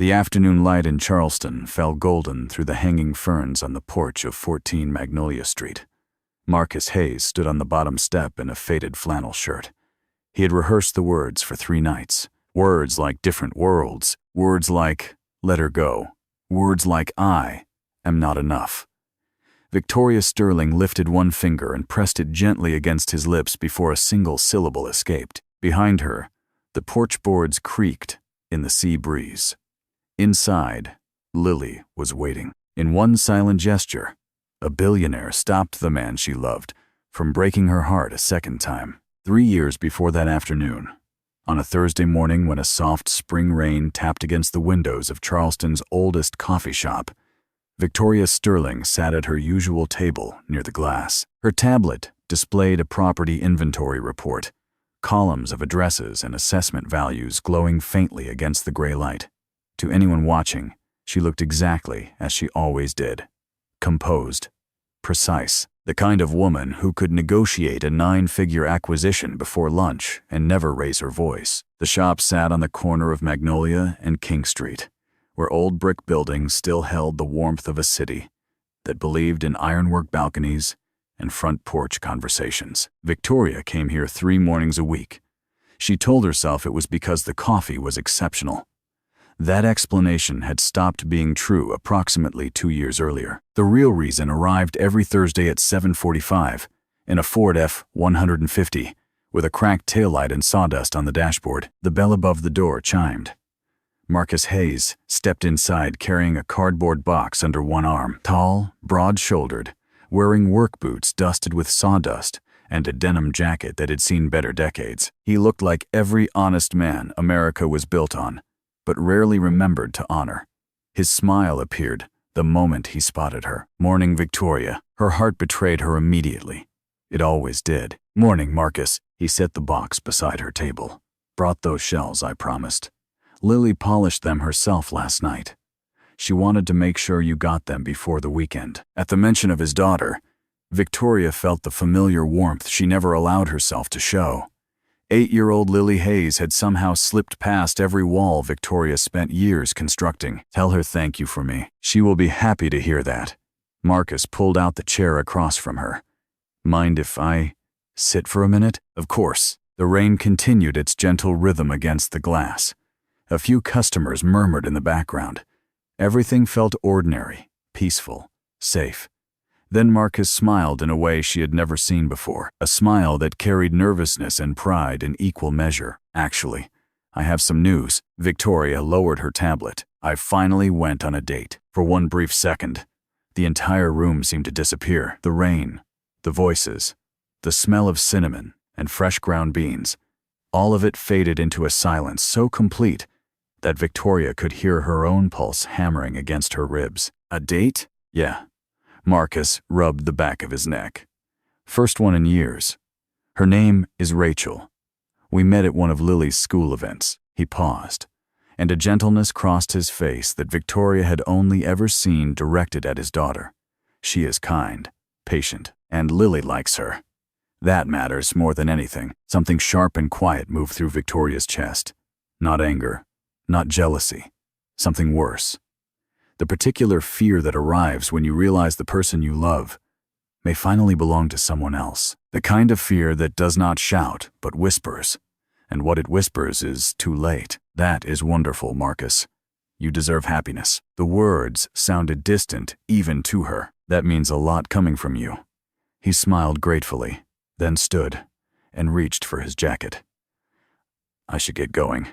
The afternoon light in Charleston fell golden through the hanging ferns on the porch of 14 Magnolia Street. Marcus Hayes stood on the bottom step in a faded flannel shirt. He had rehearsed the words for 3 nights. Words like different worlds. Words like, let her go. Words like, I am not enough. Victoria Sterling lifted one finger and pressed it gently against his lips before a single syllable escaped. Behind her, the porch boards creaked in the sea breeze. Inside, Lily was waiting. In one silent gesture, a billionaire stopped the man she loved from breaking her heart a second time. 3 years before that afternoon, on a Thursday morning when a soft spring rain tapped against the windows of Charleston's oldest coffee shop, Victoria Sterling sat at her usual table near the glass. Her tablet displayed a property inventory report, columns of addresses and assessment values glowing faintly against the gray light. To anyone watching, she looked exactly as she always did. Composed, precise, the kind of woman who could negotiate a 9-figure acquisition before lunch and never raise her voice. The shop sat on the corner of Magnolia and King Street, where old brick buildings still held the warmth of a city that believed in ironwork balconies and front porch conversations. Victoria came here 3 mornings a week. She told herself it was because the coffee was exceptional. That explanation had stopped being true approximately 2 years earlier. The real reason arrived every Thursday at 7:45 in a Ford F-150 with a cracked taillight and sawdust on the dashboard. The bell above the door chimed. Marcus Hayes stepped inside carrying a cardboard box under one arm, tall, broad-shouldered, wearing work boots dusted with sawdust and a denim jacket that had seen better decades. He looked like every honest man America was built on, but rarely remembered to honor. His smile appeared the moment he spotted her. Morning, Victoria. Her heart betrayed her immediately. It always did. Morning, Marcus. He set the box beside her table. Brought those shells, I promised. Lily polished them herself last night. She wanted to make sure you got them before the weekend. At the mention of his daughter, Victoria felt the familiar warmth she never allowed herself to show. 8-year-old Lily Hayes had somehow slipped past every wall Victoria spent years constructing. Tell her thank you for me. She will be happy to hear that. Marcus pulled out the chair across from her. Mind if I sit for a minute? Of course. The rain continued its gentle rhythm against the glass. A few customers murmured in the background. Everything felt ordinary, peaceful, safe. Then Marcus smiled in a way she had never seen before, a smile that carried nervousness and pride in equal measure. Actually, I have some news. Victoria lowered her tablet. I finally went on a date. For one brief second, the entire room seemed to disappear. The rain, the voices, the smell of cinnamon and fresh ground beans, all of it faded into a silence so complete that Victoria could hear her own pulse hammering against her ribs. A date? Yeah. Marcus rubbed the back of his neck. First one in years. Her name is Rachel. We met at one of Lily's school events. He paused, and a gentleness crossed his face that Victoria had only ever seen directed at his daughter. She is kind, patient, and Lily likes her. That matters more than anything. Something sharp and quiet moved through Victoria's chest. Not anger, not jealousy, something worse. The particular fear that arrives when you realize the person you love may finally belong to someone else. The kind of fear that does not shout, but whispers. And what it whispers is too late. That is wonderful, Marcus. You deserve happiness. The words sounded distant even to her. That means a lot coming from you. He smiled gratefully, then stood and reached for his jacket. I should get going.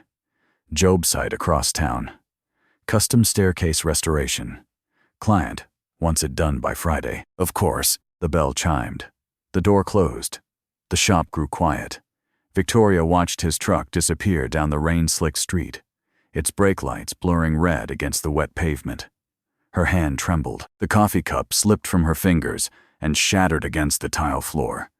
Job site across town. Custom staircase restoration. Client wants it done by Friday. Of course, the bell chimed. The door closed. The shop grew quiet. Victoria watched his truck disappear down the rain-slicked street, its brake lights blurring red against the wet pavement. Her hand trembled. The coffee cup slipped from her fingers and shattered against the tile floor.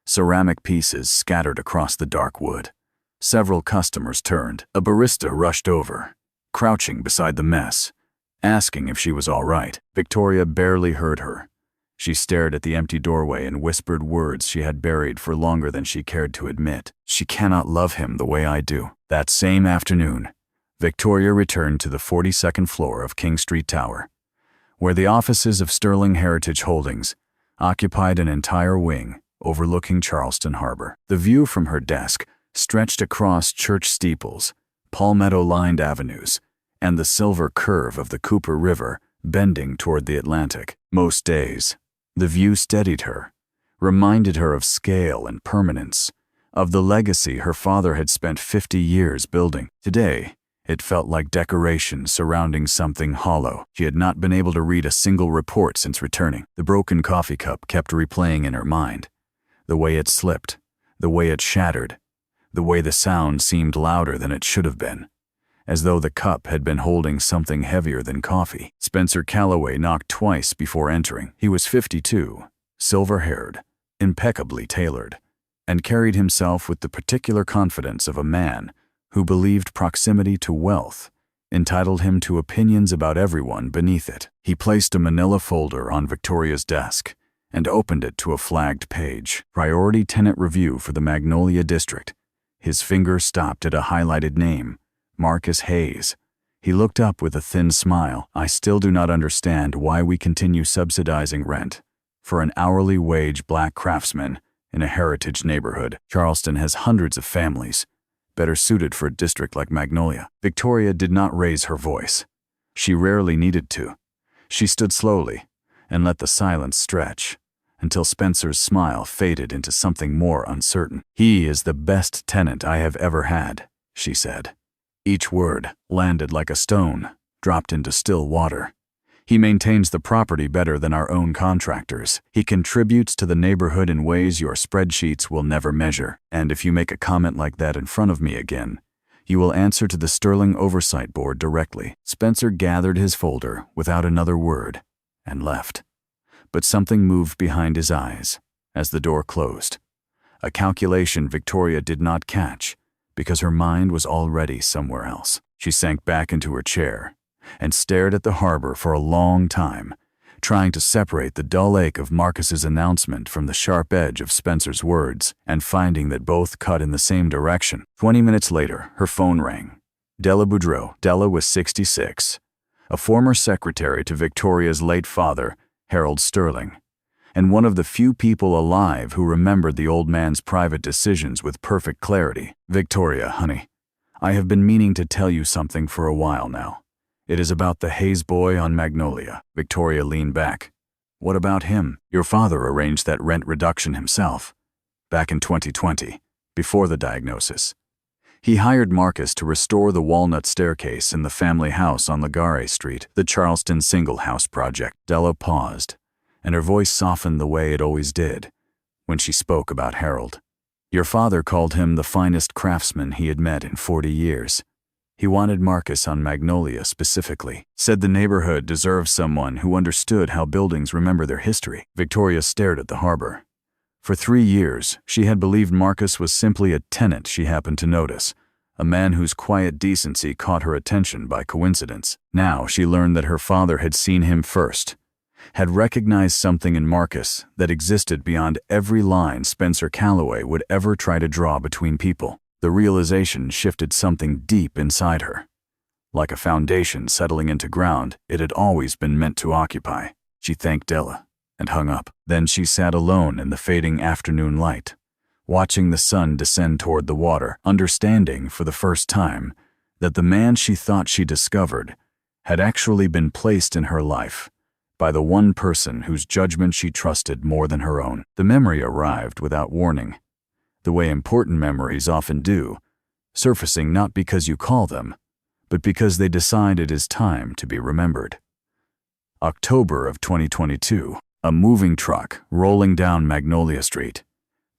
Ceramic pieces scattered across the dark wood. Several customers turned. A barista rushed over, crouching beside the mess, asking if she was all right. Victoria barely heard her. She stared at the empty doorway and whispered words she had buried for longer than she cared to admit. She cannot love him the way I do. That same afternoon, Victoria returned to the 42nd floor of King Street Tower, where the offices of Sterling Heritage Holdings occupied an entire wing overlooking Charleston Harbor. The view from her desk stretched across church steeples, palmetto-lined avenues, and the silver curve of the Cooper River bending toward the Atlantic. Most days, the view steadied her, reminded her of scale and permanence, of the legacy her father had spent 50 years building. Today, it felt like decoration surrounding something hollow. She had not been able to read a single report since returning. The broken coffee cup kept replaying in her mind. The way it slipped, the way it shattered, the way the sound seemed louder than it should have been, as though the cup had been holding something heavier than coffee. Spencer Calloway knocked twice before entering. He was 52, silver-haired, impeccably tailored, and carried himself with the particular confidence of a man who believed proximity to wealth entitled him to opinions about everyone beneath it. He placed a manila folder on Victoria's desk and opened it to a flagged page. Priority tenant review for the Magnolia District. His finger stopped at a highlighted name, Marcus Hayes. He looked up with a thin smile. I still do not understand why we continue subsidizing rent for an hourly wage black craftsman in a heritage neighborhood. Charleston has hundreds of families, better suited for a district like Magnolia. Victoria did not raise her voice. She rarely needed to. She stood slowly and let the silence stretch until Spencer's smile faded into something more uncertain. He is the best tenant I have ever had, she said. Each word landed like a stone, dropped into still water. He maintains the property better than our own contractors. He contributes to the neighborhood in ways your spreadsheets will never measure. And if you make a comment like that in front of me again, you will answer to the Sterling Oversight Board directly. Spencer gathered his folder without another word and left. But something moved behind his eyes as the door closed. A calculation Victoria did not catch because her mind was already somewhere else. She sank back into her chair and stared at the harbor for a long time, trying to separate the dull ache of Marcus's announcement from the sharp edge of Spencer's words, and finding that both cut in the same direction. 20 minutes later, her phone rang. Della Boudreau. Della was 66, a former secretary to Victoria's late father, Harold Sterling, and one of the few people alive who remembered the old man's private decisions with perfect clarity. Victoria, honey, I have been meaning to tell you something for a while now. It is about the Hayes boy on Magnolia. Victoria leaned back. What about him? Your father arranged that rent reduction himself, back in 2020, before the diagnosis. He hired Marcus to restore the walnut staircase in the family house on Ligare Street, the Charleston Single House Project. Della paused, and her voice softened the way it always did when she spoke about Harold. Your father called him the finest craftsman he had met in 40 years. He wanted Marcus on Magnolia specifically, said the neighborhood deserved someone who understood how buildings remember their history. Victoria stared at the harbor. For 3 years, she had believed Marcus was simply a tenant she happened to notice, a man whose quiet decency caught her attention by coincidence. Now she learned that her father had seen him first, had recognized something in Marcus that existed beyond every line Spencer Calloway would ever try to draw between people. The realization shifted something deep inside her. Like a foundation settling into ground it had always been meant to occupy. She thanked Della and hung up. Then she sat alone in the fading afternoon light, watching the sun descend toward the water, understanding for the first time that the man she thought she discovered had actually been placed in her life by the one person whose judgment she trusted more than her own. The memory arrived without warning, the way important memories often do, surfacing not because you call them, but because they decide it is time to be remembered. October of 2022. A moving truck rolling down Magnolia Street,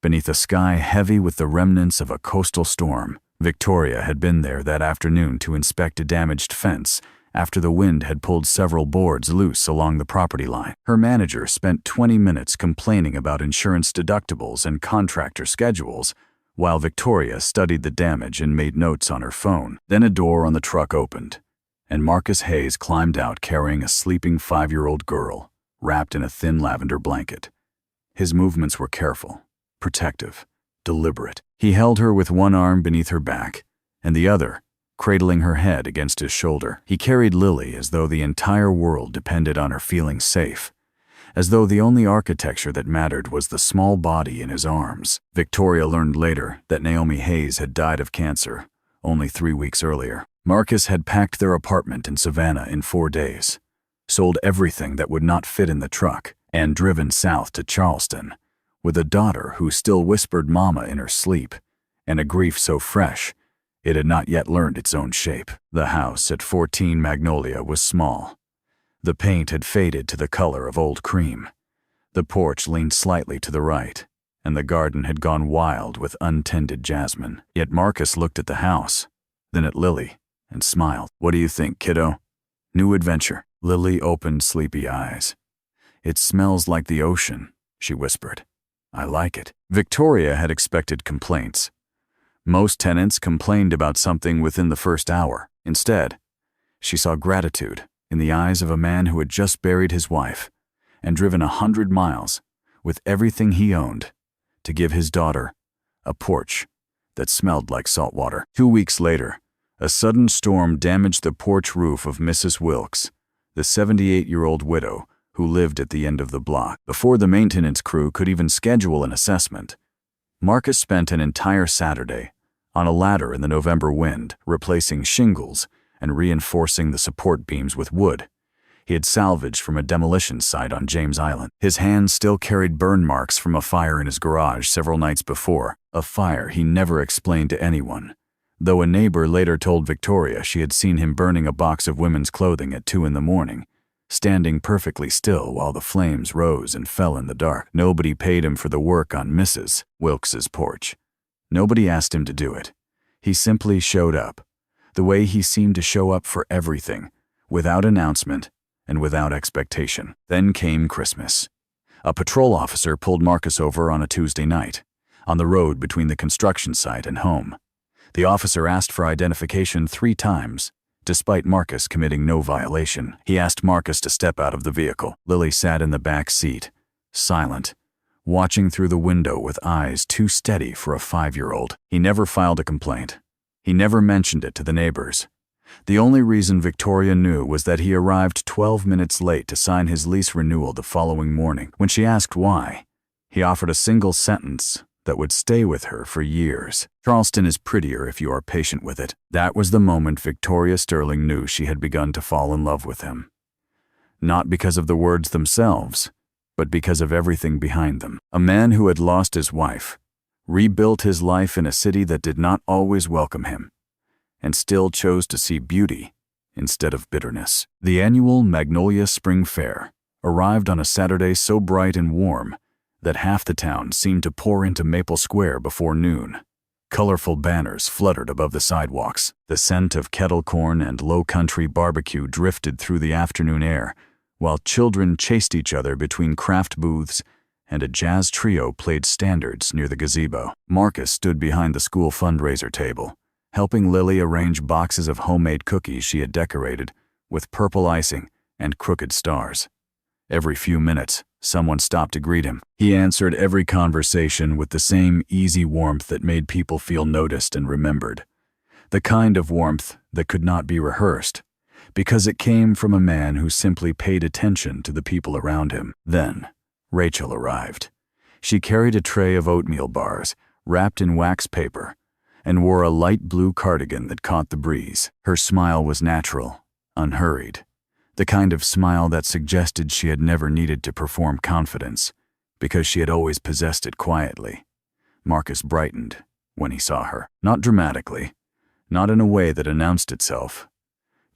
beneath a sky heavy with the remnants of a coastal storm. Victoria had been there that afternoon to inspect a damaged fence after the wind had pulled several boards loose along the property line. Her manager spent 20 minutes complaining about insurance deductibles and contractor schedules, while Victoria studied the damage and made notes on her phone. Then a door on the truck opened, and Marcus Hayes climbed out carrying a sleeping 5-year-old girl, wrapped in a thin lavender blanket. His movements were careful, protective, deliberate. He held her with one arm beneath her back and the other cradling her head against his shoulder. He carried Lily as though the entire world depended on her feeling safe, as though the only architecture that mattered was the small body in his arms. Victoria learned later that Naomi Hayes had died of cancer only 3 weeks earlier. Marcus had packed their apartment in Savannah in 4 days, sold everything that would not fit in the truck, and driven south to Charleston, with a daughter who still whispered mama in her sleep, and a grief so fresh it had not yet learned its own shape. The house at 14 Magnolia was small. The paint had faded to the color of old cream. The porch leaned slightly to the right, and the garden had gone wild with untended jasmine. Yet Marcus looked at the house, then at Lily, and smiled. "What do you think, kiddo? New adventure?" Lily opened sleepy eyes. "It smells like the ocean," she whispered. "I like it." Victoria had expected complaints. Most tenants complained about something within the first hour. Instead, she saw gratitude in the eyes of a man who had just buried his wife and driven 100 miles with everything he owned to give his daughter a porch that smelled like salt water. 2 weeks later, a sudden storm damaged the porch roof of Mrs. Wilkes, the 78-year-old widow who lived at the end of the block. Before the maintenance crew could even schedule an assessment, Marcus spent an entire Saturday on a ladder in the November wind, replacing shingles and reinforcing the support beams with wood he had salvaged from a demolition site on James Island. His hands still carried burn marks from a fire in his garage several nights before, a fire he never explained to anyone, though a neighbor later told Victoria she had seen him burning a box of women's clothing at 2 a.m, standing perfectly still while the flames rose and fell in the dark. Nobody paid him for the work on Mrs. Wilkes's porch. Nobody asked him to do it. He simply showed up, the way he seemed to show up for everything, without announcement and without expectation. Then came Christmas. A patrol officer pulled Marcus over on a Tuesday night, on the road between the construction site and home. The officer asked for identification 3 times, despite Marcus committing no violation. He asked Marcus to step out of the vehicle. Lily sat in the back seat, silent, watching through the window with eyes too steady for a 5-year-old. He never filed a complaint. He never mentioned it to the neighbors. The only reason Victoria knew was that he arrived 12 minutes late to sign his lease renewal the following morning. When she asked why, he offered a single sentence that would stay with her for years. "Charleston is prettier if you are patient with it." That was the moment Victoria Sterling knew she had begun to fall in love with him. Not because of the words themselves, but because of everything behind them. A man who had lost his wife, rebuilt his life in a city that did not always welcome him, and still chose to see beauty instead of bitterness. The annual Magnolia Spring Fair arrived on a Saturday so bright and warm that half the town seemed to pour into Maple Square before noon. Colorful banners fluttered above the sidewalks. The scent of kettle corn and low-country barbecue drifted through the afternoon air, while children chased each other between craft booths and a jazz trio played standards near the gazebo. Marcus stood behind the school fundraiser table, helping Lily arrange boxes of homemade cookies she had decorated with purple icing and crooked stars. Every few minutes, someone stopped to greet him. He answered every conversation with the same easy warmth that made people feel noticed and remembered. The kind of warmth that could not be rehearsed, because it came from a man who simply paid attention to the people around him. Then, Rachel arrived. She carried a tray of oatmeal bars, wrapped in wax paper, and wore a light blue cardigan that caught the breeze. Her smile was natural, unhurried. The kind of smile that suggested she had never needed to perform confidence, because she had always possessed it quietly. Marcus brightened when he saw her. Not dramatically, not in a way that announced itself,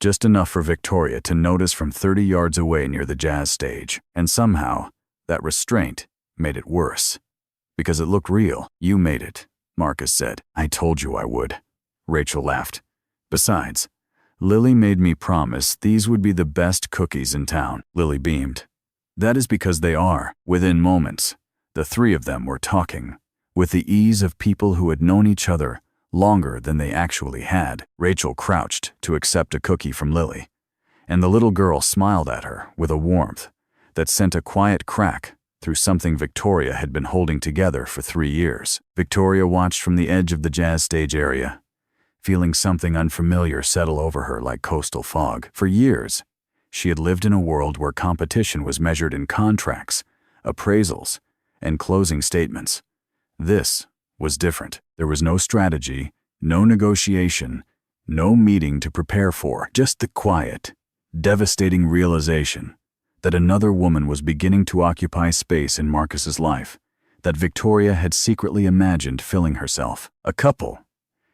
just enough for Victoria to notice from 30 yards away near the jazz stage. And somehow, that restraint made it worse, because it looked real. "You made it," Marcus said. "I told you I would." Rachel laughed. "Besides, Lily made me promise these would be the best cookies in town." Lily beamed. "That is because they are." Within moments, the 3 of them were talking, with the ease of people who had known each other longer than they actually had. Rachel crouched to accept a cookie from Lily, and the little girl smiled at her with a warmth that sent a quiet crack through something Victoria had been holding together for 3 years. Victoria watched from the edge of the jazz stage area, feeling something unfamiliar settle over her like coastal fog. For years, she had lived in a world where competition was measured in contracts, appraisals, and closing statements. This was different. There was no strategy, no negotiation, no meeting to prepare for, just the quiet, devastating realization that another woman was beginning to occupy space in Marcus's life that Victoria had secretly imagined filling herself. A couple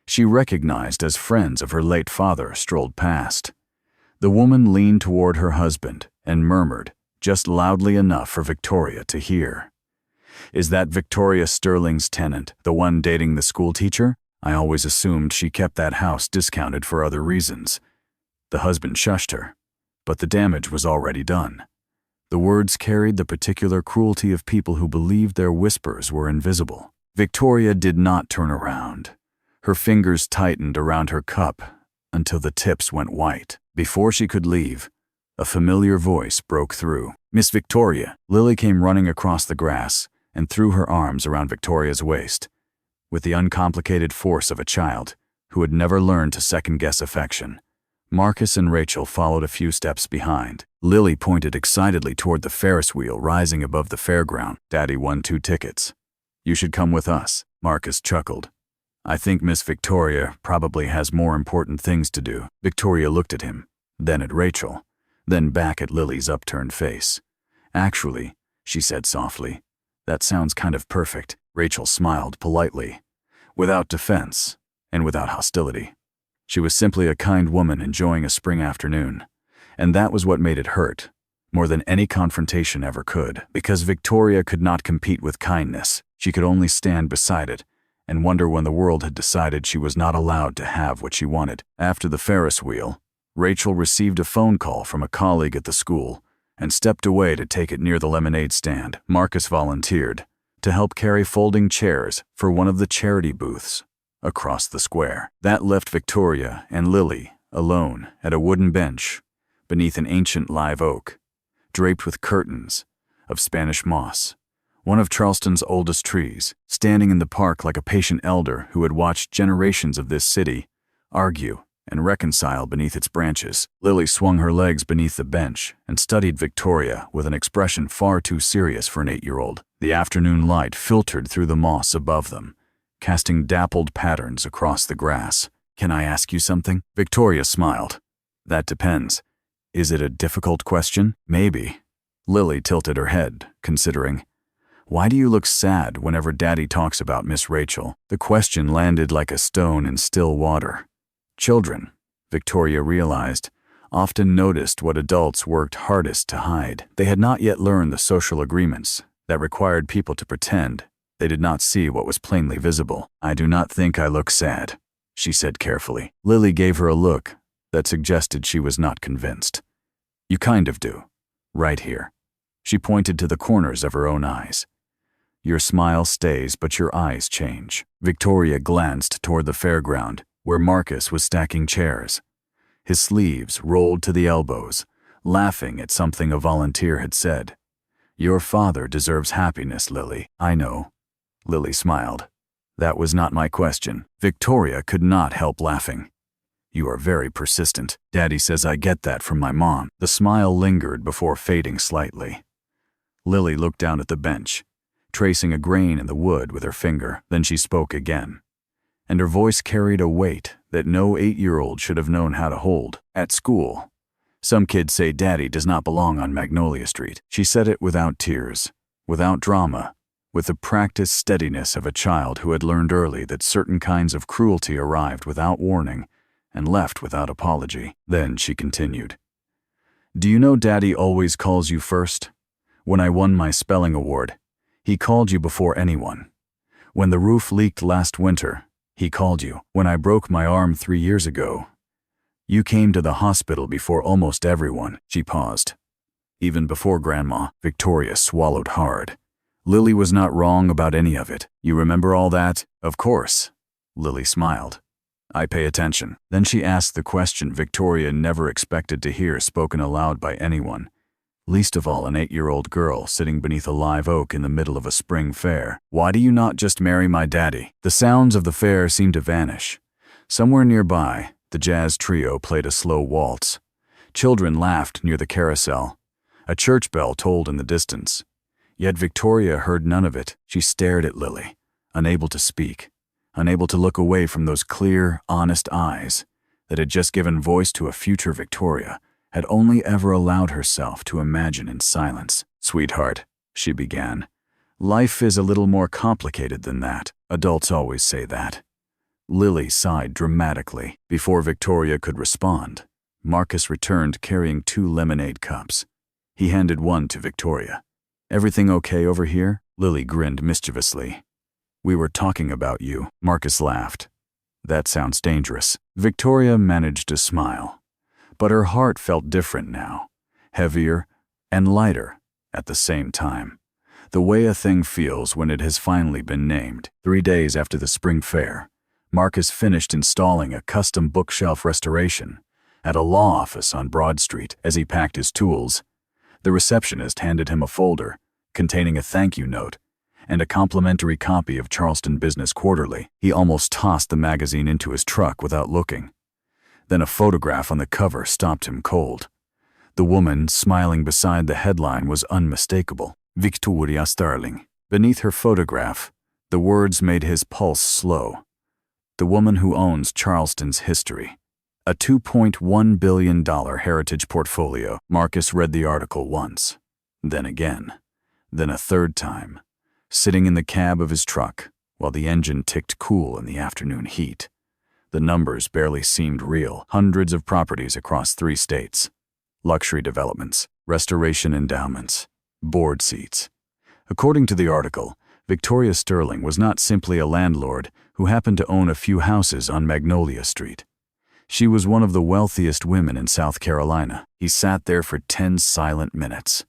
she recognized as friends of her late father strolled past. The woman leaned toward her husband and murmured, just loudly enough for Victoria to hear. "Is that Victoria Sterling's tenant, the one dating the school teacher? I always assumed she kept that house discounted for other reasons." The husband shushed her, but the damage was already done. The words carried the particular cruelty of people who believed their whispers were invisible. Victoria did not turn around. Her fingers tightened around her cup until the tips went white. Before she could leave, a familiar voice broke through. "Miss Victoria." Lily came running across the grass and threw her arms around Victoria's waist, with the uncomplicated force of a child who had never learned to second-guess affection. Marcus and Rachel followed a few steps behind. Lily pointed excitedly toward the Ferris wheel rising above the fairground. "Daddy won 2 tickets. You should come with us." Marcus chuckled. "I think Miss Victoria probably has more important things to do." Victoria looked at him, then at Rachel, then back at Lily's upturned face. "Actually," she said softly, "that sounds kind of perfect." Rachel smiled politely, without defense and without hostility. She was simply a kind woman enjoying a spring afternoon, and that was what made it hurt, more than any confrontation ever could. Because Victoria could not compete with kindness, she could only stand beside it and wonder when the world had decided she was not allowed to have what she wanted. After the Ferris wheel, Rachel received a phone call from a colleague at the school and stepped away to take it near the lemonade stand. Marcus volunteered to help carry folding chairs for one of the charity booths across the square. That left Victoria and Lily alone at a wooden bench beneath an ancient live oak, draped with curtains of Spanish moss, one of Charleston's oldest trees, standing in the park like a patient elder who had watched generations of this city argue and reconcile beneath its branches. Lily swung her legs beneath the bench and studied Victoria with an expression far too serious for an 8-year-old. The afternoon light filtered through the moss above them, casting dappled patterns across the grass. "Can I ask you something?" Victoria smiled. "That depends. Is it a difficult question?" "Maybe." Lily tilted her head, considering. "Why do you look sad whenever Daddy talks about Miss Rachel?" The question landed like a stone in still water. Children, Victoria realized, often noticed what adults worked hardest to hide. They had not yet learned the social agreements that required people to pretend they did not see what was plainly visible. "I do not think I look sad," she said carefully. Lily gave her a look that suggested she was not convinced. "You kind of do. Right here." She pointed to the corners of her own eyes. "Your smile stays, but your eyes change." Victoria glanced toward the fairground, where Marcus was stacking chairs. His sleeves rolled to the elbows, laughing at something a volunteer had said. "Your father deserves happiness, Lily." "I know." Lily smiled. "That was not my question." Victoria could not help laughing. "You are very persistent. Daddy says I get that from my mom." The smile lingered before fading slightly. Lily looked down at the bench, tracing a grain in the wood with her finger. Then she spoke again, and her voice carried a weight that no 8-year-old should have known how to hold. "At school, some kids say Daddy does not belong on Magnolia Street." She said it without tears, without drama, with the practiced steadiness of a child who had learned early that certain kinds of cruelty arrived without warning and left without apology. Then she continued, "Do you know Daddy always calls you first? When I won my spelling award, he called you before anyone. When the roof leaked last winter, he called you. When I broke my arm 3 years ago, you came to the hospital before almost everyone." She paused. "Even before Grandma." Victoria swallowed hard. Lily was not wrong about any of it. "You remember all that?" "Of course." Lily smiled. "I pay attention." Then she asked the question Victoria never expected to hear spoken aloud by anyone, least of all an 8-year-old girl sitting beneath a live oak in the middle of a spring fair. "Why do you not just marry my daddy?" The sounds of the fair seemed to vanish. Somewhere nearby, the jazz trio played a slow waltz. Children laughed near the carousel. A church bell tolled in the distance. Yet Victoria heard none of it. She stared at Lily, unable to speak, unable to look away from those clear, honest eyes that had just given voice to a future Victoria had only ever allowed herself to imagine in silence. "Sweetheart," she began, "life is a little more complicated than that. Adults always say that." Lily sighed dramatically. Before Victoria could respond, Marcus returned carrying 2 lemonade cups. He handed one to Victoria. "Everything okay over here?" Lily grinned mischievously. "We were talking about you." Marcus laughed. "That sounds dangerous." Victoria managed to smile, but her heart felt different now, heavier and lighter at the same time. The way a thing feels when it has finally been named. 3 days after the spring fair, Marcus finished installing a custom bookshelf restoration at a law office on Broad Street. As he packed his tools, the receptionist handed him a folder containing a thank you note and a complimentary copy of Charleston Business Quarterly. He almost tossed the magazine into his truck without looking. Then a photograph on the cover stopped him cold. The woman smiling beside the headline was unmistakable: Victoria Starling. Beneath her photograph, the words made his pulse slow. "The woman who owns Charleston's history. A $2.1 billion heritage portfolio." Marcus read the article once, then again, then a third time, sitting in the cab of his truck while the engine ticked cool in the afternoon heat. The numbers barely seemed real. Hundreds of properties across 3 states. Luxury developments, restoration endowments, board seats. According to the article, Victoria Sterling was not simply a landlord who happened to own a few houses on Magnolia Street. She was one of the wealthiest women in South Carolina. He sat there for 10 silent minutes.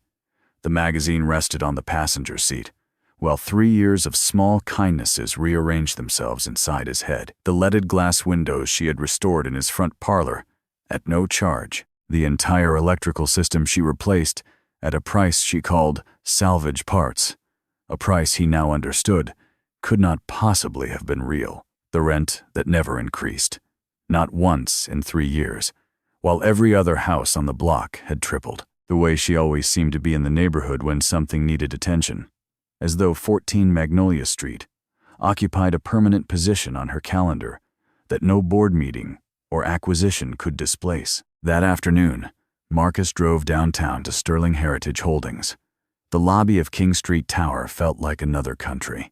The magazine rested on the passenger seat, while 3 years of small kindnesses rearranged themselves inside his head. The leaded glass windows she had restored in his front parlor, at no charge. The entire electrical system she replaced at a price she called salvage parts. A price he now understood could not possibly have been real. The rent that never increased. Not once in 3 years, while every other house on the block had tripled. The way she always seemed to be in the neighborhood when something needed attention. As though 14 Magnolia Street occupied a permanent position on her calendar that no board meeting or acquisition could displace. That afternoon, Marcus drove downtown to Sterling Heritage Holdings. The lobby of King Street Tower felt like another country.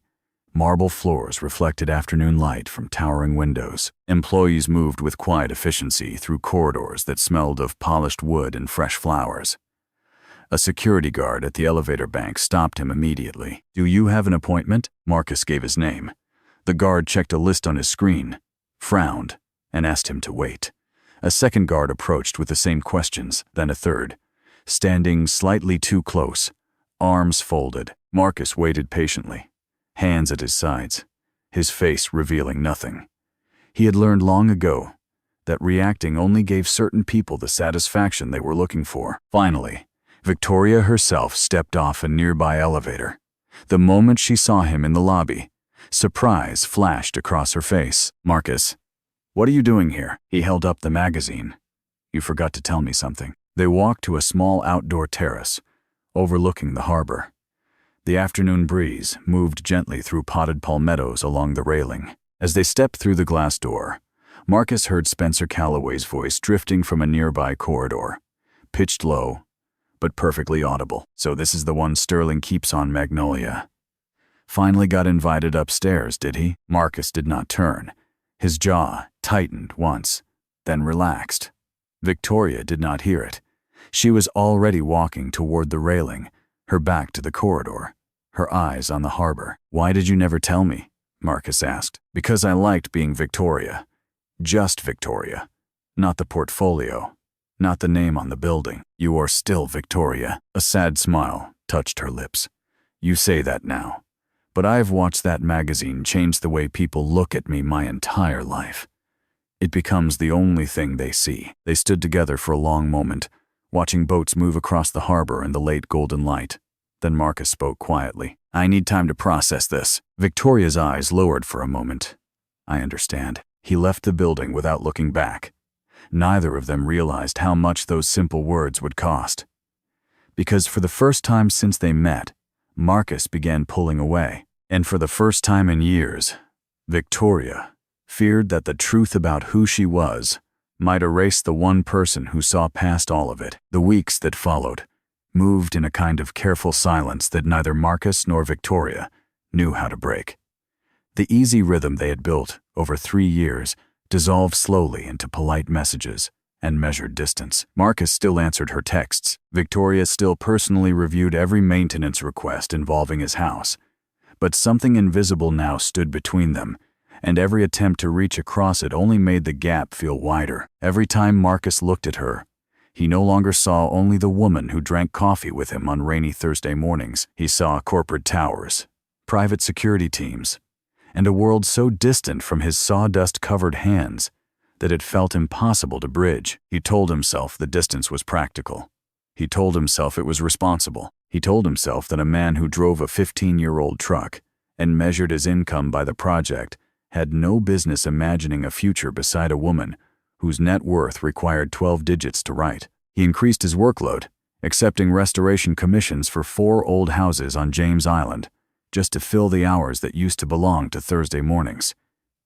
Marble floors reflected afternoon light from towering windows. Employees moved with quiet efficiency through corridors that smelled of polished wood and fresh flowers. A security guard at the elevator bank stopped him immediately. "Do you have an appointment?" Marcus gave his name. The guard checked a list on his screen, frowned, and asked him to wait. A second guard approached with the same questions, then a third. Standing slightly too close, arms folded, Marcus waited patiently, hands at his sides, his face revealing nothing. He had learned long ago that reacting only gave certain people the satisfaction they were looking for. Finally, Victoria herself stepped off a nearby elevator. The moment she saw him in the lobby, surprise flashed across her face. "Marcus, what are you doing here?" He held up the magazine. "You forgot to tell me something." They walked to a small outdoor terrace, overlooking the harbor. The afternoon breeze moved gently through potted palmettos along the railing. As they stepped through the glass door, Marcus heard Spencer Calloway's voice drifting from a nearby corridor, pitched low, but perfectly audible. "So this is the one Sterling keeps on Magnolia. Finally got invited upstairs, did he?" Marcus did not turn. His jaw tightened once, then relaxed. Victoria did not hear it. She was already walking toward the railing, her back to the corridor, her eyes on the harbor. "Why did you never tell me?" Marcus asked. "Because I liked being Victoria. Just Victoria. Not the portfolio. Not the name on the building." "You are still Victoria." A sad smile touched her lips. "You say that now, but I've watched that magazine change the way people look at me my entire life. It becomes the only thing they see." They stood together for a long moment, watching boats move across the harbor in the late golden light. Then Marcus spoke quietly. "I need time to process this." Victoria's eyes lowered for a moment. "I understand." He left the building without looking back. Neither of them realized how much those simple words would cost. Because for the first time since they met, Marcus began pulling away. And for the first time in years, Victoria feared that the truth about who she was might erase the one person who saw past all of it. The weeks that followed moved in a kind of careful silence that neither Marcus nor Victoria knew how to break. The easy rhythm they had built over 3 years dissolved slowly into polite messages and measured distance. Marcus still answered her texts. Victoria still personally reviewed every maintenance request involving his house. But something invisible now stood between them, and every attempt to reach across it only made the gap feel wider. Every time Marcus looked at her, he no longer saw only the woman who drank coffee with him on rainy Thursday mornings. He saw corporate towers, private security teams, and a world so distant from his sawdust-covered hands that it felt impossible to bridge. He told himself the distance was practical. He told himself it was responsible. He told himself that a man who drove a 15-year-old truck and measured his income by the project had no business imagining a future beside a woman whose net worth required 12 digits to write. He increased his workload, accepting restoration commissions for 4 old houses on James Island, just to fill the hours that used to belong to Thursday mornings.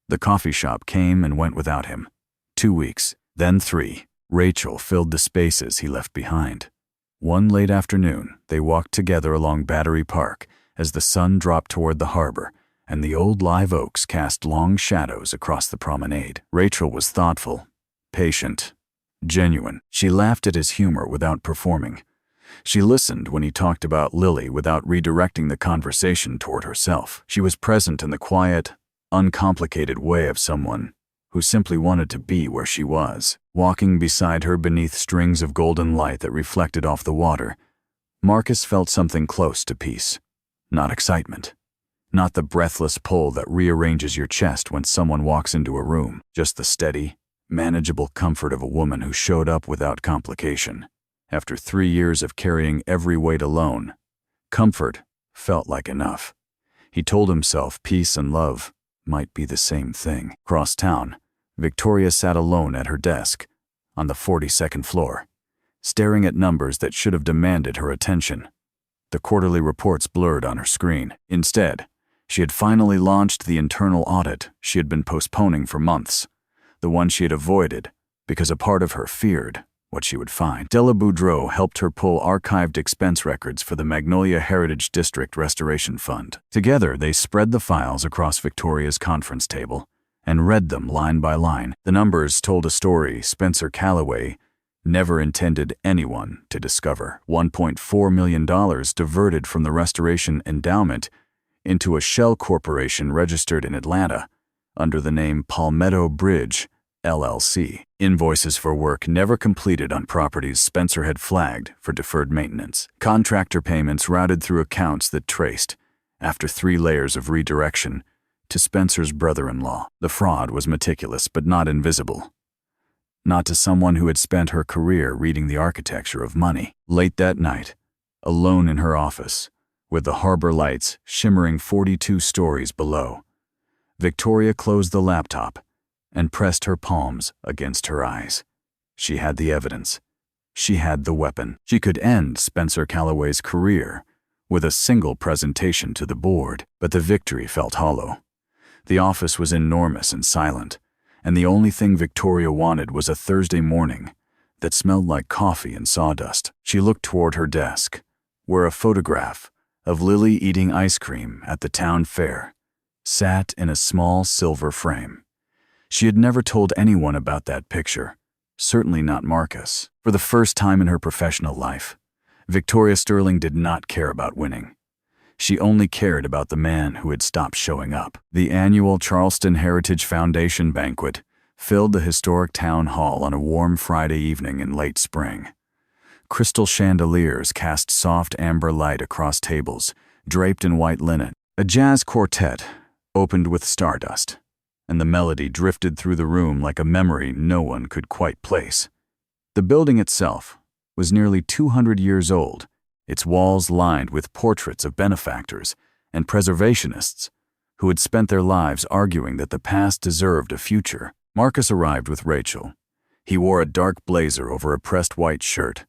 The coffee shop came and went without him. 2 weeks, then 3. Rachel filled the spaces he left behind. One late afternoon, they walked together along Battery Park as the sun dropped toward the harbor and the old live oaks cast long shadows across the promenade. Rachel was thoughtful, patient, genuine. She laughed at his humor without performing. She listened when he talked about Lily without redirecting the conversation toward herself. She was present in the quiet, uncomplicated way of someone who simply wanted to be where she was. Walking beside her beneath strings of golden light that reflected off the water, Marcus felt something close to peace. Not excitement. Not the breathless pull that rearranges your chest when someone walks into a room. Just the steady, manageable comfort of a woman who showed up without complication. After 3 years of carrying every weight alone, comfort felt like enough. He told himself peace and love might be the same thing. Across town, Victoria sat alone at her desk on the 42nd floor, staring at numbers that should have demanded her attention. The quarterly reports blurred on her screen. Instead, she had finally launched the internal audit she had been postponing for months, the one she had avoided because a part of her feared what she would find. Della Boudreau helped her pull archived expense records for the Magnolia Heritage District Restoration Fund. Together, they spread the files across Victoria's conference table and read them line by line. The numbers told a story Spencer Calloway never intended anyone to discover. $1.4 million diverted from the restoration endowment into a shell corporation registered in Atlanta under the name Palmetto Bridge, LLC. Invoices for work never completed on properties Spencer had flagged for deferred maintenance. Contractor payments routed through accounts that traced, after 3 layers of redirection, to Spencer's brother-in-law. The fraud was meticulous but not invisible. Not to someone who had spent her career reading the architecture of money. Late that night, alone in her office, with the harbor lights shimmering 42 stories below, Victoria closed the laptop and pressed her palms against her eyes. She had the evidence. She had the weapon. She could end Spencer Calloway's career with a single presentation to the board, but the victory felt hollow. The office was enormous and silent, and the only thing Victoria wanted was a Thursday morning that smelled like coffee and sawdust. She looked toward her desk, where a photograph of Lily eating ice cream at the town fair sat in a small silver frame. She had never told anyone about that picture, certainly not Marcus. For the first time in her professional life, Victoria Sterling did not care about winning. She only cared about the man who had stopped showing up. The annual Charleston Heritage Foundation banquet filled the historic town hall on a warm Friday evening in late spring. Crystal chandeliers cast soft amber light across tables, draped in white linen. A jazz quartet opened with Stardust, and the melody drifted through the room like a memory no one could quite place. The building itself was nearly 200 years old, its walls lined with portraits of benefactors and preservationists who had spent their lives arguing that the past deserved a future. Marcus arrived with Rachel. He wore a dark blazer over a pressed white shirt,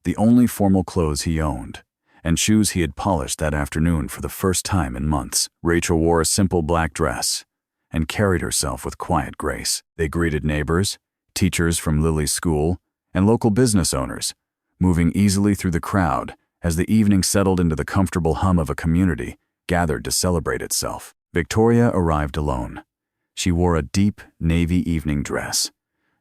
the only formal clothes he owned, and shoes he had polished that afternoon for the first time in months. Rachel wore a simple black dress and carried herself with quiet grace. They greeted neighbors, teachers from Lily's school, and local business owners, moving easily through the crowd as the evening settled into the comfortable hum of a community gathered to celebrate itself. Victoria arrived alone. She wore a deep navy evening dress.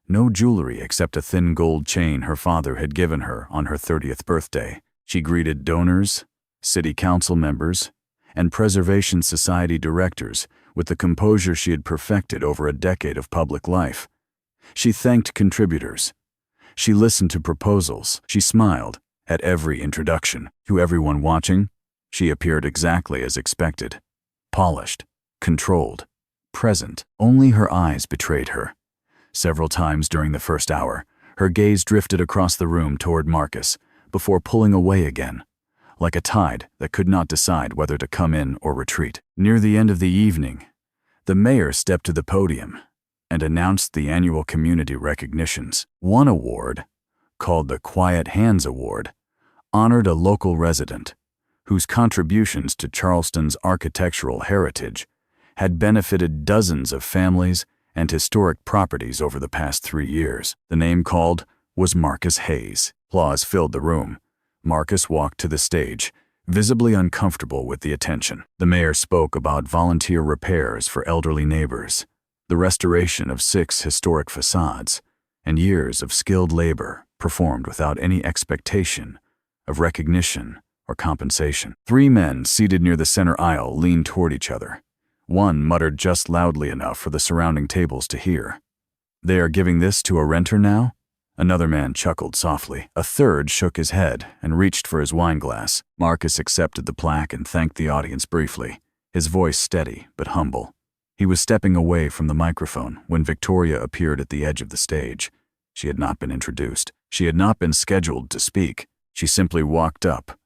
No jewelry except a thin gold chain her father had given her on her 30th birthday. She greeted donors, city council members, and Preservation Society directors with the composure she had perfected over a decade of public life. She thanked contributors. She listened to proposals. She smiled at every introduction. To everyone watching, she appeared exactly as expected. Polished, controlled, present. Only her eyes betrayed her. Several times during the first hour, her gaze drifted across the room toward Marcus before pulling away again, like a tide that could not decide whether to come in or retreat. Near the end of the evening, the mayor stepped to the podium and announced the annual community recognitions. One award, called the Quiet Hands Award, honored a local resident whose contributions to Charleston's architectural heritage had benefited dozens of families and historic properties over the past 3 years. The name called was Marcus Hayes. Applause filled the room. Marcus walked to the stage, visibly uncomfortable with the attention. The mayor spoke about volunteer repairs for elderly neighbors, the restoration of 6 historic facades, and years of skilled labor performed without any expectation of recognition or compensation. 3 men seated near the center aisle leaned toward each other. One muttered just loudly enough for the surrounding tables to hear. "They are giving this to a renter now?" Another man chuckled softly. A third shook his head and reached for his wine glass. Marcus accepted the plaque and thanked the audience briefly, his voice steady but humble. He was stepping away from the microphone when Victoria appeared at the edge of the stage. She had not been introduced. She had not been scheduled to speak. She simply walked up,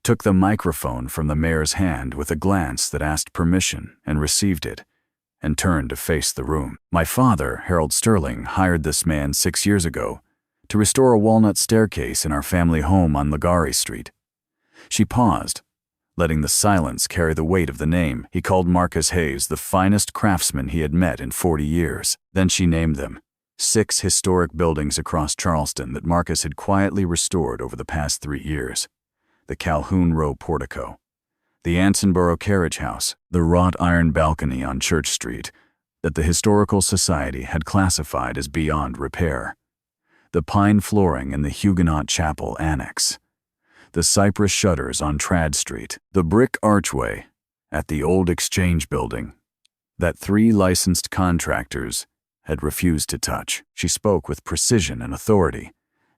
took the microphone from the mayor's hand with a glance that asked permission and received it, and turned to face the room. "My father, Harold Sterling, hired this man 6 years ago to restore a walnut staircase in our family home on Ligari Street." She paused, letting the silence carry the weight of the name. He called Marcus Hayes the finest craftsman he had met in 40 years. Then she named them, 6 historic buildings across Charleston that Marcus had quietly restored over the past 3 years. The Calhoun Row portico, the Ansonboro carriage house, the wrought iron balcony on Church Street that the Historical Society had classified as beyond repair, the pine flooring in the Huguenot Chapel Annex, the cypress shutters on Trad Street, the brick archway at the old Exchange Building that 3 licensed contractors had refused to touch. She spoke with precision and authority,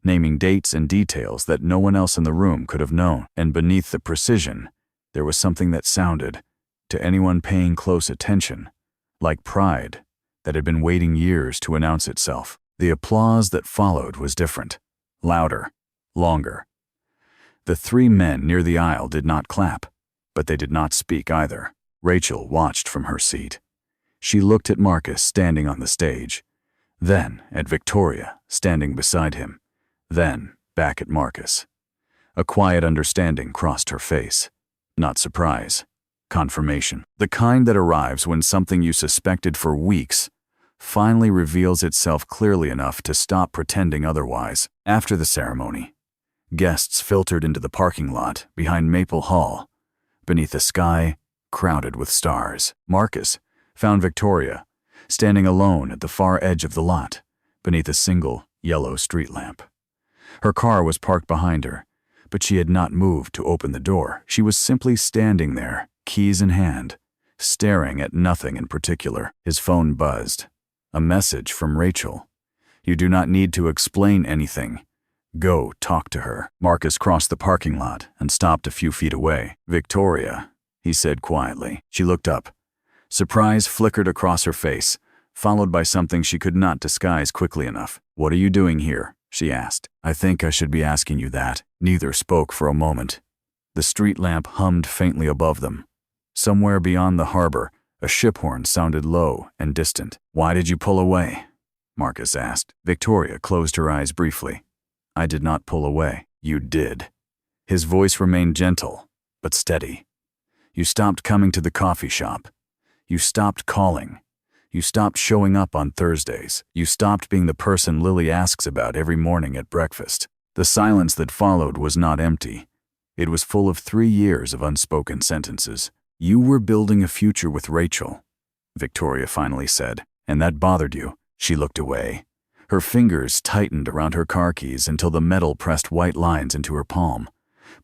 naming dates and details that no one else in the room could have known. And beneath the precision, there was something that sounded, to anyone paying close attention, like pride that had been waiting years to announce itself. The applause that followed was different, louder, longer. The 3 men near the aisle did not clap, but they did not speak either. Rachel watched from her seat. She looked at Marcus standing on the stage, then at Victoria standing beside him, then back at Marcus. A quiet understanding crossed her face. Not surprise, confirmation. The kind that arrives when something you suspected for weeks finally reveals itself clearly enough to stop pretending otherwise. After the ceremony, guests filtered into the parking lot behind Maple Hall, beneath a sky crowded with stars. Marcus found Victoria standing alone at the far edge of the lot, beneath a single yellow street lamp. Her car was parked behind her, but she had not moved to open the door. She was simply standing there, keys in hand, staring at nothing in particular. His phone buzzed. A message from Rachel. "You do not need to explain anything. Go talk to her." Marcus crossed the parking lot and stopped a few feet away. "Victoria," he said quietly. She looked up. Surprise flickered across her face, followed by something she could not disguise quickly enough. "What are you doing here?" she asked. "I think I should be asking you that." Neither spoke for a moment. The street lamp hummed faintly above them. Somewhere beyond the harbor, A ship horn sounded low and distant. "Why did you pull away?" Marcus asked. Victoria closed her eyes briefly. "I did not pull away." "You did." His voice remained gentle, but steady. "You stopped coming to the coffee shop. You stopped calling. You stopped showing up on Thursdays. You stopped being the person Lily asks about every morning at breakfast." The silence that followed was not empty. It was full of 3 years of unspoken sentences. "You were building a future with Rachel," Victoria finally said, "and that bothered you." She looked away. Her fingers tightened around her car keys until the metal pressed white lines into her palm.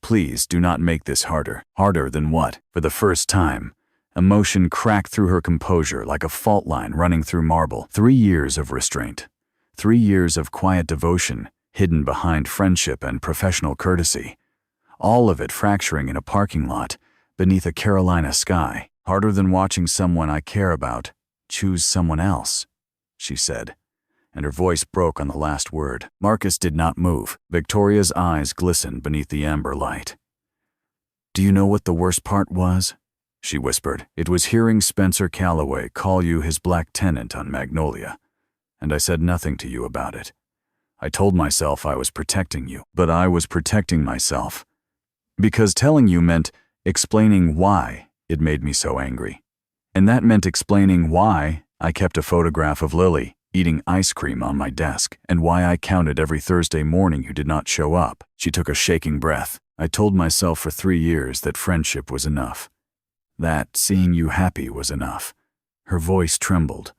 "Please do not make this harder." "Harder than what?" For the first time, emotion cracked through her composure like a fault line running through marble. 3 years of restraint. 3 years of quiet devotion, hidden behind friendship and professional courtesy. All of it fracturing in a parking lot, beneath a Carolina sky. "Harder than watching someone I care about choose someone else," she said, and her voice broke on the last word. Marcus did not move. Victoria's eyes glistened beneath the amber light. "Do you know what the worst part was?" she whispered. "It was hearing Spencer Calloway call you his black tenant on Magnolia, and I said nothing to you about it. I told myself I was protecting you, but I was protecting myself. Because telling you meant explaining why it made me so angry. And that meant explaining why I kept a photograph of Lily eating ice cream on my desk, and why I counted every Thursday morning you did not show up." She took a shaking breath. "I told myself for 3 years that friendship was enough. That seeing you happy was enough." Her voice trembled.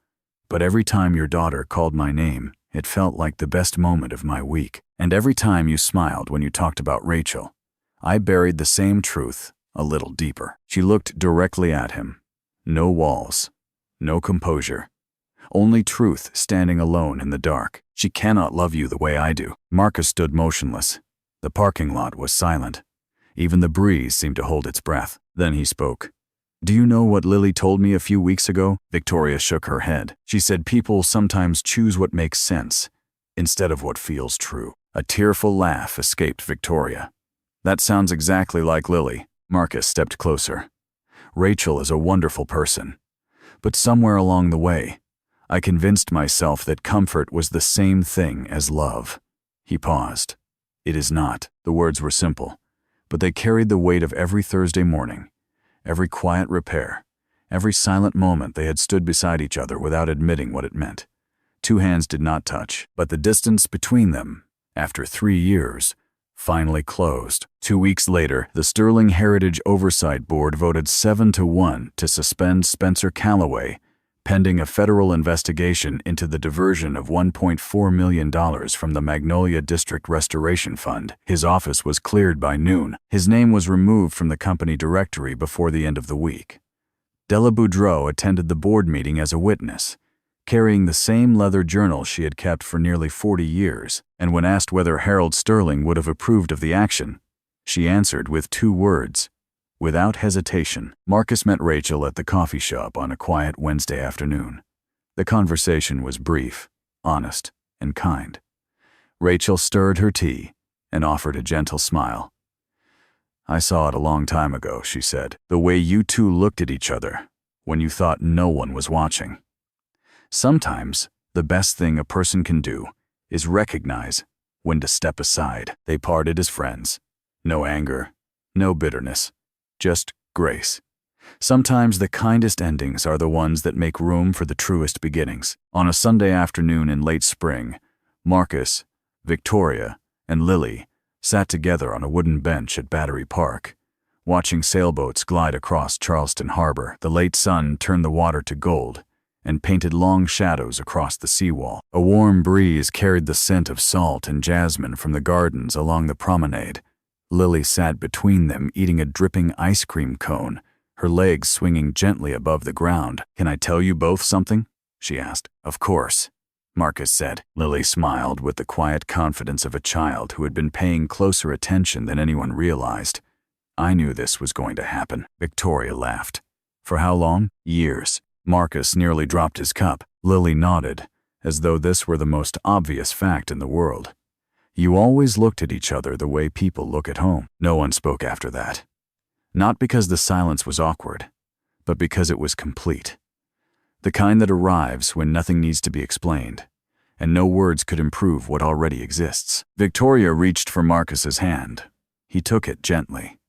"But every time your daughter called my name, it felt like the best moment of my week. And every time you smiled when you talked about Rachel, I buried the same truth a little deeper." She looked directly at him. No walls, no composure. Only truth standing alone in the dark. "She cannot love you the way I do." Marcus stood motionless. The parking lot was silent. Even the breeze seemed to hold its breath. Then he spoke. "Do you know what Lily told me a few weeks ago?" Victoria shook her head. "She said people sometimes choose what makes sense instead of what feels true." A tearful laugh escaped Victoria. "That sounds exactly like Lily." Marcus stepped closer. "Rachel is a wonderful person. But somewhere along the way, I convinced myself that comfort was the same thing as love." He paused. "It is not." The words were simple, but they carried the weight of every Thursday morning, every quiet repair, every silent moment they had stood beside each other without admitting what it meant. 2 hands did not touch, but the distance between them, after 3 years, finally closed. 2 weeks later, the Sterling Heritage Oversight Board voted 7-1 to suspend Spencer Calloway, pending a federal investigation into the diversion of $1.4 million from the Magnolia District Restoration Fund. His office was cleared by noon. His name was removed from the company directory before the end of the week. Della Boudreau attended the board meeting as a witness, carrying the same leather journal she had kept for nearly 40 years, and when asked whether Harold Sterling would have approved of the action, she answered with 2 words, without hesitation. Marcus met Rachel at the coffee shop on a quiet Wednesday afternoon. The conversation was brief, honest, and kind. Rachel stirred her tea and offered a gentle smile. "I saw it a long time ago," she said, "the way you two looked at each other when you thought no one was watching. Sometimes, the best thing a person can do is recognize when to step aside." They parted as friends. No anger, no bitterness, just grace. Sometimes the kindest endings are the ones that make room for the truest beginnings. On a Sunday afternoon in late spring, Marcus, Victoria, and Lily sat together on a wooden bench at Battery Park, watching sailboats glide across Charleston Harbor. The late sun turned the water to gold and painted long shadows across the seawall. A warm breeze carried the scent of salt and jasmine from the gardens along the promenade. Lily sat between them eating a dripping ice cream cone, her legs swinging gently above the ground. "Can I tell you both something?" she asked. "Of course," Marcus said. Lily smiled with the quiet confidence of a child who had been paying closer attention than anyone realized. "I knew this was going to happen." Victoria laughed. "For how long?" "Years." Marcus nearly dropped his cup. Lily nodded, as though this were the most obvious fact in the world. "You always looked at each other the way people look at home." No one spoke after that. Not because the silence was awkward, but because it was complete. The kind that arrives when nothing needs to be explained, and no words could improve what already exists. Victoria reached for Marcus's hand. He took it gently.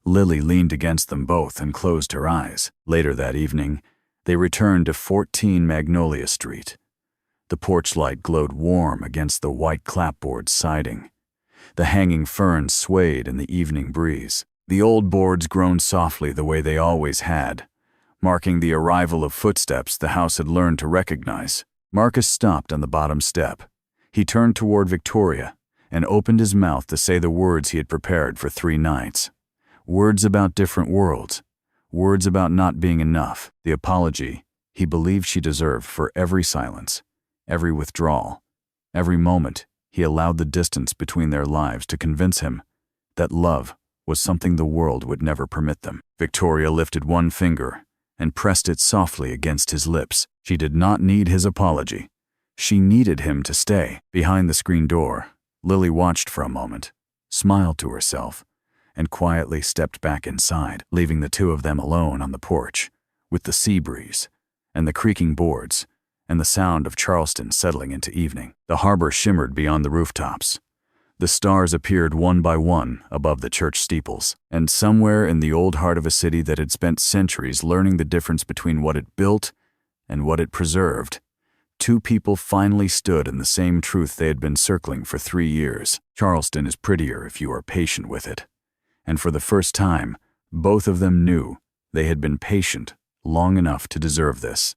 Lily leaned against them both and closed her eyes. Later that evening, they returned to 14 Magnolia Street. The porch light glowed warm against the white clapboard siding. The hanging ferns swayed in the evening breeze. The old boards groaned softly the way they always had, marking the arrival of footsteps the house had learned to recognize. Marcus stopped on the bottom step. He turned toward Victoria and opened his mouth to say the words he had prepared for 3 nights. Words about different worlds. Words about not being enough. The apology he believed she deserved for every silence, every withdrawal, every moment he allowed the distance between their lives to convince him that love was something the world would never permit them. Victoria lifted one finger and pressed it softly against his lips. She did not need his apology. She needed him to stay. Behind the screen door, Lily watched for a moment, smiled to herself, and quietly stepped back inside, leaving the two of them alone on the porch, with the sea breeze, and the creaking boards, and the sound of Charleston settling into evening. The harbor shimmered beyond the rooftops. The stars appeared one by one above the church steeples, and somewhere in the old heart of a city that had spent centuries learning the difference between what it built and what it preserved, 2 people finally stood in the same truth they had been circling for 3 years. Charleston is prettier if you are patient with it. And for the first time, both of them knew they had been patient long enough to deserve this.